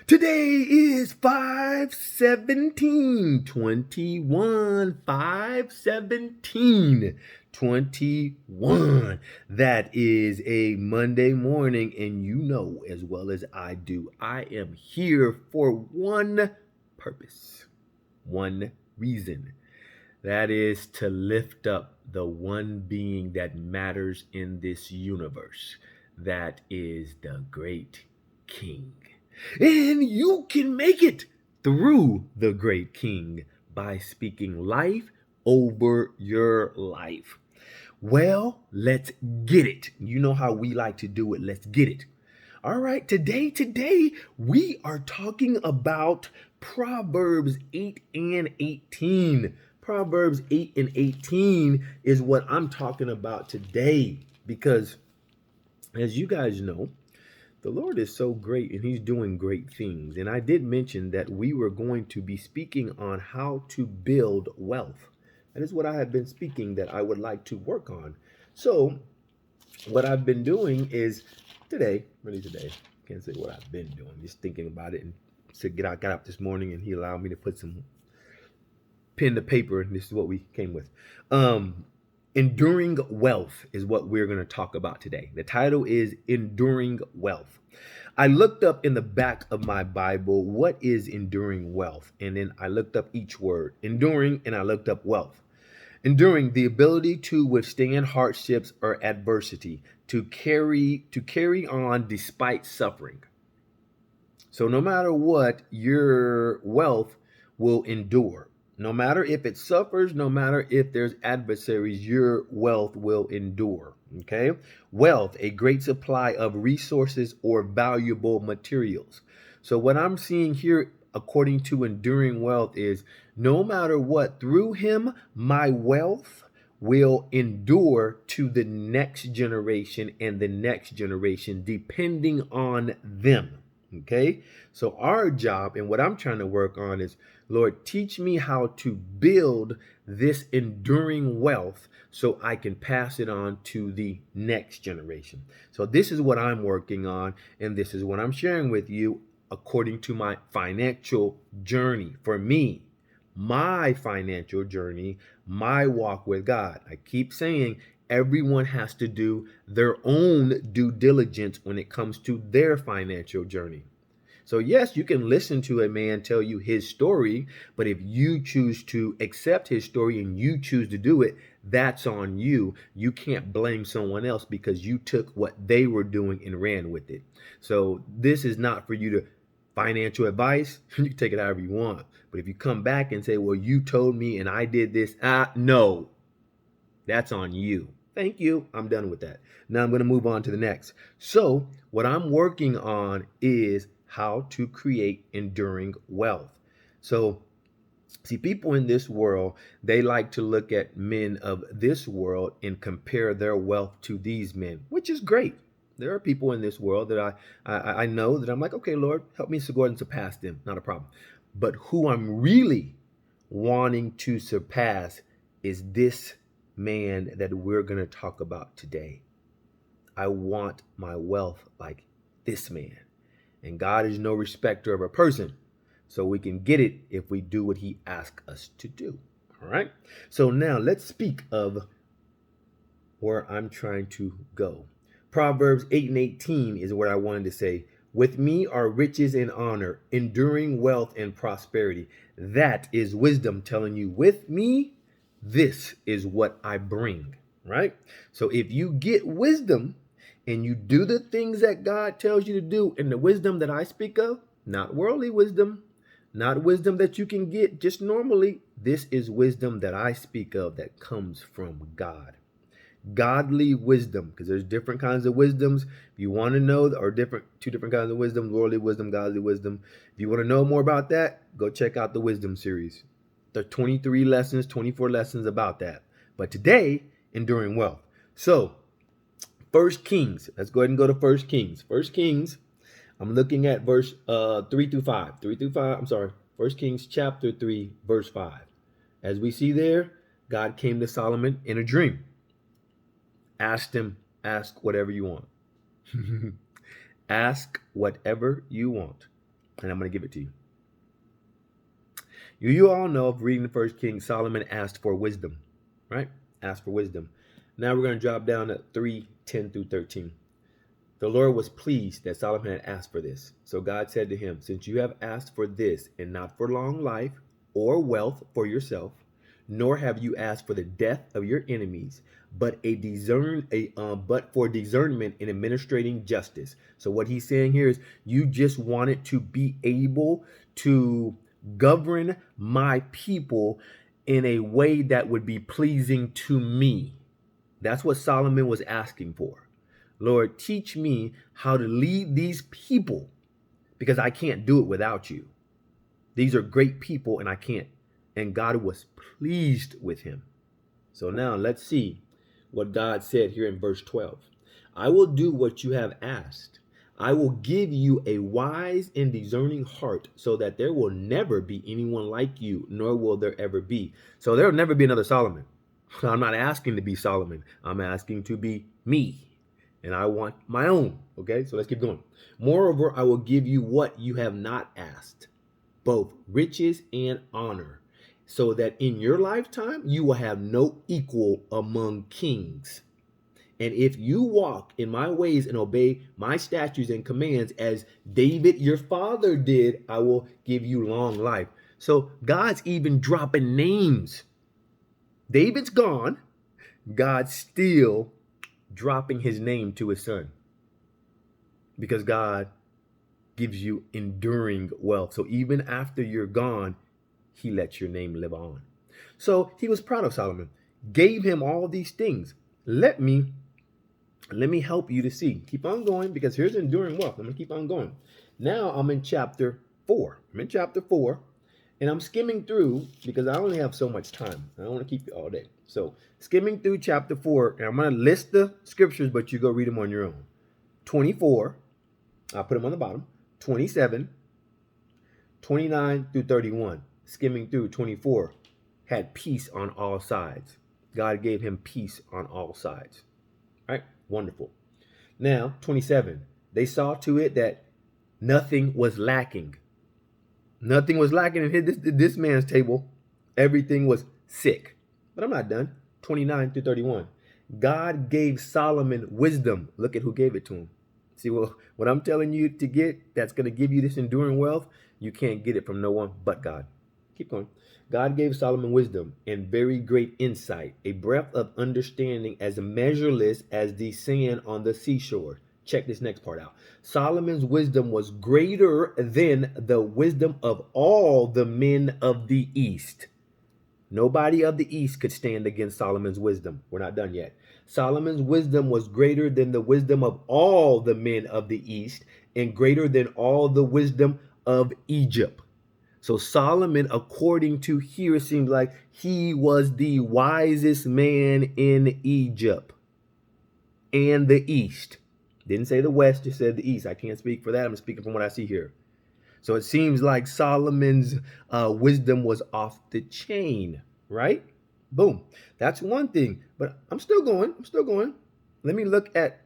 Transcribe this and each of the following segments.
Today is 5/17/21. 5/17/21. That is a Monday morning, and you know as well as I do, I am here for one purpose, one reason. That is to lift up the one being that matters in this universe. That is the great King. And you can make it through the great King by speaking life over your life. Well, let's get it. You know how we like to do it. Let's get it. All right, today we are talking about Proverbs 8 and 18. Proverbs 8 and 18 is what I'm talking about today because as you guys know, the Lord is so great and he's doing great things. And I did mention that we were going to be speaking on how to build wealth. That is what I have been speaking that I would like to work on. So what I've been doing is really today, can't say what I've been doing, just thinking about it. And so got up this morning and he allowed me to put some pen to paper, and this is what we came with. Enduring wealth is what we're going to talk about today. The title is Enduring Wealth. I looked up in the back of my Bible, what is enduring wealth? And then I looked up each word, enduring, and I looked up wealth. Enduring, the ability to withstand hardships or adversity, to carry on despite suffering. So no matter what, your wealth will endure. No matter if it suffers, no matter if there's adversaries, your wealth will endure. Okay? Wealth, a great supply of resources or valuable materials. So what I'm seeing here, according to enduring wealth, is no matter what, through him, my wealth will endure to the next generation and the next generation, depending on them. Okay, so our job and what I'm trying to work on is, Lord, teach me how to build this enduring wealth so I can pass it on to the next generation. So this is what I'm working on, and this is what I'm sharing with you according to my financial journey. For me, my financial journey, my walk with God. I keep saying everyone has to do their own due diligence when it comes to their financial journey. So yes, you can listen to a man tell you his story, but if you choose to accept his story and you choose to do it, that's on you. You can't blame someone else because you took what they were doing and ran with it. So this is not for you to financial advice. You can take it however you want. But if you come back and say, well, you told me and I did this, no, that's on you. Thank you. I'm done with that. Now I'm going to move on to the next. So what I'm working on is how to create enduring wealth. So see, people in this world, they like to look at men of this world and compare their wealth to these men, which is great. There are people in this world that I know that I'm like, okay, Lord, help me to go ahead and surpass them. Not a problem. But who I'm really wanting to surpass is this man that we're going to talk about today. I want my wealth like this man. And God is no respecter of a person. So we can get it if we do what he asks us to do. All right. So now let's speak of where I'm trying to go. Proverbs 8 and 18 is what I wanted to say. With me are riches and honor, enduring wealth and prosperity. That is wisdom telling you, with me, this is what I bring, right? So if you get wisdom and you do the things that God tells you to do, and the wisdom that I speak of, not worldly wisdom, not wisdom that you can get just normally. This is wisdom that I speak of that comes from God. Godly wisdom, because there's different kinds of wisdoms. If you want to know, or two different kinds of wisdom, worldly wisdom, godly wisdom. If you want to know more about that, go check out the wisdom series. There are 23 lessons, 24 lessons about that. But today, enduring wealth. So, First Kings. Let's go ahead and go to First Kings. First Kings. I'm looking at verse 3 through 5. 3 through 5. I'm sorry. First Kings chapter 3, verse 5. As we see there, God came to Solomon in a dream. Asked him, ask whatever you want. Ask whatever you want. and I'm going to give it to you. You all know, of reading the first king, Solomon asked for wisdom, right? Asked for wisdom. Now we're going to drop down to 3:10 through 13. The Lord was pleased that Solomon had asked for this. So God said to him, since you have asked for this, and not for long life or wealth for yourself, nor have you asked for the death of your enemies, but but for discernment in administrating justice. So what he's saying here is, you just wanted to be able to govern my people in a way that would be pleasing to me. That's what Solomon was asking for. Lord, teach me how to lead these people, because I can't do it without you. These are great people and I can't. And God was pleased with him. So now let's see what God said here in verse 12. I will do what you have asked. I will give you a wise and discerning heart, so that there will never be anyone like you, nor will there ever be. So there will never be another Solomon. I'm not asking to be Solomon. I'm asking to be me. And I want my own. Okay, so let's keep going. Moreover, I will give you what you have not asked, both riches and honor, so that in your lifetime you will have no equal among kings. And if you walk in my ways and obey my statutes and commands as David your father did, I will give you long life. So God's even dropping names. David's gone. God's still dropping his name to his son, because God gives you enduring wealth. So even after you're gone, he lets your name live on. So he was proud of Solomon, gave him all these things. Let me help you to see. Keep on going, because here's enduring wealth. I'm going to keep on going. Now I'm in chapter 4. And I'm skimming through because I only have so much time. I don't want to keep you all day. So skimming through chapter 4, and I'm going to list the scriptures, but you go read them on your own. 24, I'll put them on the bottom. 27, 29 through 31. Skimming through 24, had peace on all sides. God gave him peace on all sides. All right, wonderful. Now, 27, they saw to it that nothing was lacking. Nothing was lacking in this man's table. Everything was sick. But I'm not done. 29 through 31. God gave Solomon wisdom. Look at who gave it to him. See, well, what I'm telling you to get, that's going to give you this enduring wealth, you can't get it from no one but God. Keep going. God gave Solomon wisdom and very great insight, a breadth of understanding as measureless as the sand on the seashore. Check this next part out. Solomon's wisdom was greater than the wisdom of all the men of the East. Nobody of the East could stand against Solomon's wisdom. We're not done yet. Solomon's wisdom was greater than the wisdom of all the men of the East, and greater than all the wisdom of Egypt. So Solomon, according to here, it seems like he was the wisest man in Egypt and the East. Didn't say the West, just said the East. I can't speak for that. I'm speaking from what I see here. So it seems like Solomon's wisdom was off the chain, right? Boom. That's one thing. But I'm still going. Let me look at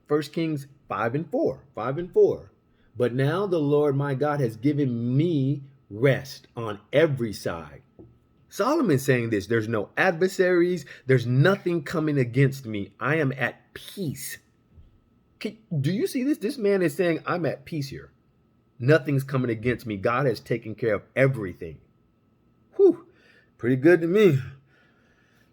1 Kings 5 and 4. 5 and 4. But now the Lord my God has given me rest on every side. Solomon's saying this. There's no adversaries. There's nothing coming against me. I am at peace. Do you see this? This man is saying, I'm at peace here. Nothing's coming against me. God has taken care of everything. Whew. Pretty good to me.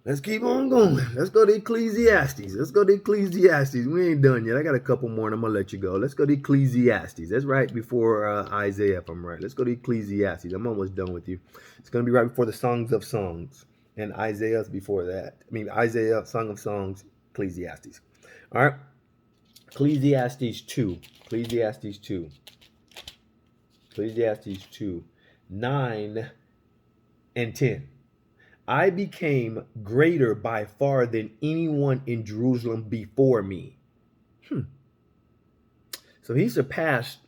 Let's keep on going. Let's go to Ecclesiastes. We ain't done yet. I got a couple more and I'm going to let you go. Let's go to Ecclesiastes. That's right before Isaiah, if I'm right. Let's go to Ecclesiastes. I'm almost done with you. It's going to be right before the Songs of Songs. And Isaiah's before that. Isaiah, Song of Songs, Ecclesiastes. All right. Ecclesiastes 2, 9 and 10. I became greater by far than anyone in Jerusalem before me. So he surpassed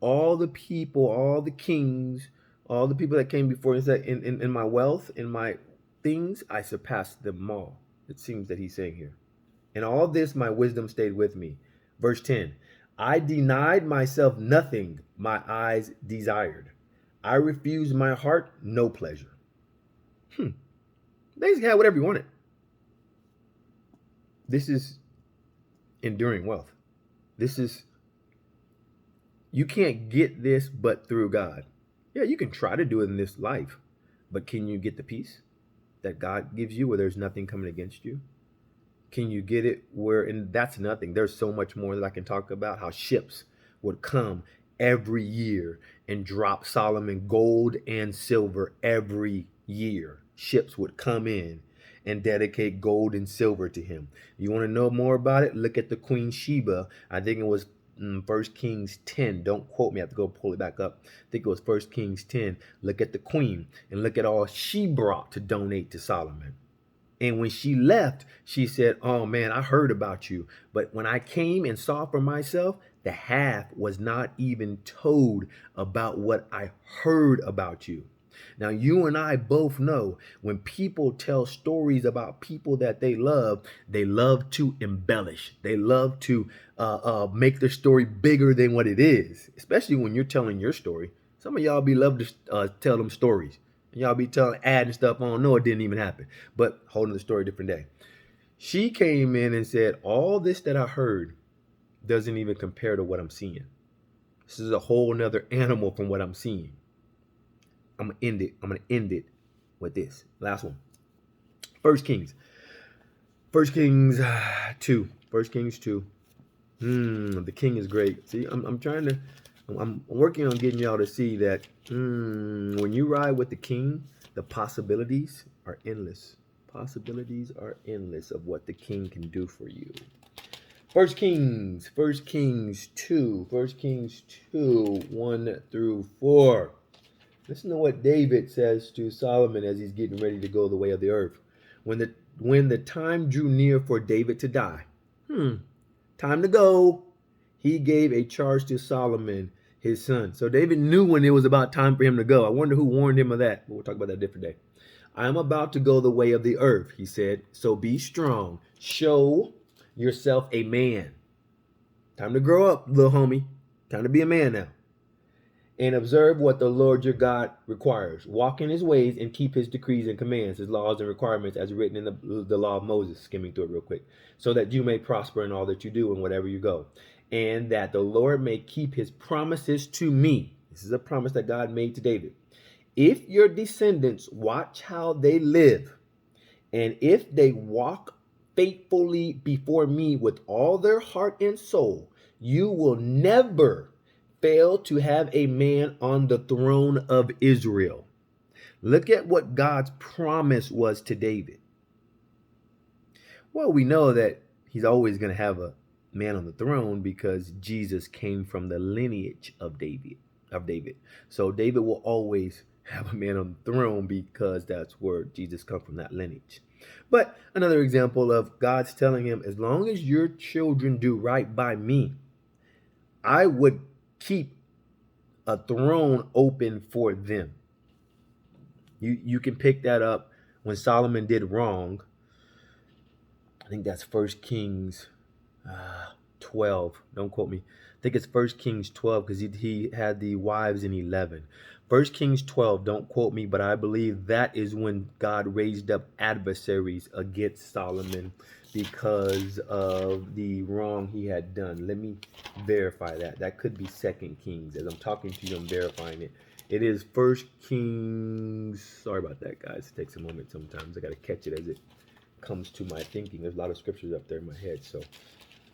all the people, all the kings, all the people that came before. He said, in my wealth, in my things, I surpassed them all. It seems that he's saying here. In all this, my wisdom stayed with me. Verse 10, I denied myself nothing my eyes desired. I refused my heart no pleasure. Basically, had whatever you wanted. This is enduring wealth. This is, you can't get this but through God. Yeah, you can try to do it in this life, but can you get the peace that God gives you where there's nothing coming against you? Can you get it where, and that's nothing. There's so much more that I can talk about, how ships would come every year and drop Solomon gold and silver every year. Ships would come in and dedicate gold and silver to him. You want to know more about it? Look at the Queen Sheba. I think it was 1 Kings 10. Don't quote me. I have to go pull it back up. I think it was 1 Kings 10. Look at the queen and look at all she brought to donate to Solomon. And when she left, she said, oh man, I heard about you. But when I came and saw for myself, the half was not even told about what I heard about you. Now, you and I both know when people tell stories about people that they love to embellish. They love to make their story bigger than what it is, especially when you're telling your story. Some of y'all be love to tell them stories. And y'all be adding stuff on. No, it didn't even happen. But holding the story a different day. She came in and said, all this that I heard doesn't even compare to what I'm seeing. This is a whole nother animal from what I'm seeing. I'm gonna end it with this. Last one. First Kings 2. First Kings 2. The king is great. See, I'm working on getting y'all to see that when you ride with the king, the possibilities are endless. Possibilities are endless of what the king can do for you. First Kings 2, 1 through 4. Listen to what David says to Solomon as he's getting ready to go the way of the earth. When the time drew near for David to die, time to go, he gave a charge to Solomon, his son. So David knew when it was about time for him to go. I wonder who warned him of that. But we'll talk about that a different day. I am about to go the way of the earth, he said. So be strong. Show yourself a man. Time to grow up, little homie. Time to be a man now. And observe what the Lord your God requires. Walk in his ways and keep his decrees and commands, his laws and requirements as written in the law of Moses, skimming through it real quick, so that you may prosper in all that you do and whatever you go, and that the Lord may keep his promises to me. This is a promise that God made to David. If your descendants watch how they live, and if they walk faithfully before me with all their heart and soul, you will never fail to have a man on the throne of Israel. Look at what God's promise was to David. Well, we know that he's always going to have a man on the throne because Jesus came from the lineage of David. So David will always have a man on the throne because that's where Jesus comes from, that lineage. But another example of God's telling him, as long as your children do right by me, I would keep a throne open for them. You can pick that up when Solomon did wrong. I think that's 1 Kings 12. Don't quote me. I think it's 1 Kings 12 because he had the wives in 11. 1 Kings 12, don't quote me, but I believe that is when God raised up adversaries against Solomon because of the wrong he had done. Let me verify that. That could be 2 Kings. As I'm talking to you, I'm verifying it. It is 1 Kings. Sorry about that, guys. It takes a moment sometimes. I got to catch it as it comes to my thinking. There's a lot of scriptures up there in my head, so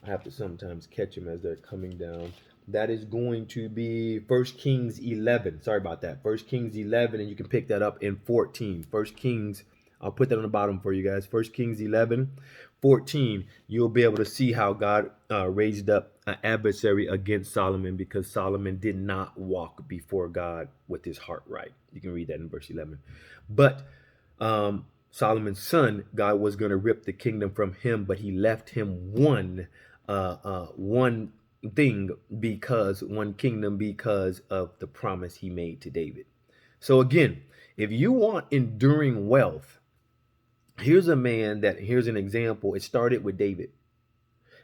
I have to sometimes catch them as they're coming down. That is going to be 1 Kings 11. Sorry about that. 1 Kings 11, and you can pick that up in 14. 1 Kings, I'll put that on the bottom for you guys. 1 Kings 11, 14. You'll be able to see how God raised up an adversary against Solomon because Solomon did not walk before God with his heart right. You can read that in verse 11. But Solomon's son, God was going to rip the kingdom from him, but he left him one kingdom because of the promise he made to David. So again, if you want enduring wealth, here's an example. It started with David.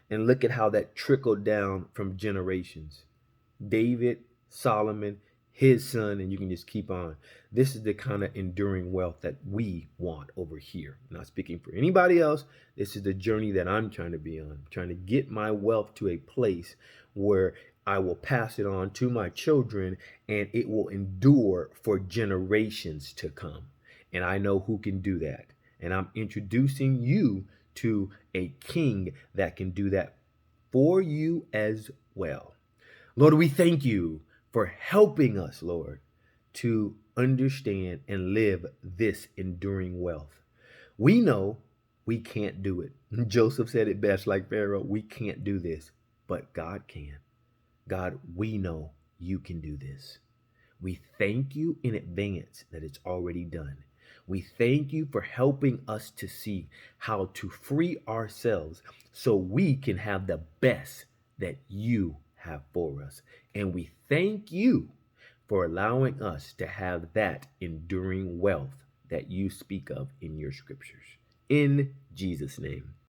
And look at how that trickled down from generations. David, Solomon, his son, and you can just keep on. This is the kind of enduring wealth that we want over here. I'm not speaking for anybody else. This is the journey that I'm trying to be on. I'm trying to get my wealth to a place where I will pass it on to my children and it will endure for generations to come. And I know who can do that. And I'm introducing you to a king that can do that for you as well. Lord, we thank you for helping us, Lord, to understand and live this enduring wealth. We know we can't do it. Joseph said it best, like Pharaoh, we can't do this, but God can. God, we know you can do this. We thank you in advance that it's already done. We thank you for helping us to see how to free ourselves so we can have the best that you have for us. And we thank you for allowing us to have that enduring wealth that you speak of in your scriptures. In Jesus' name.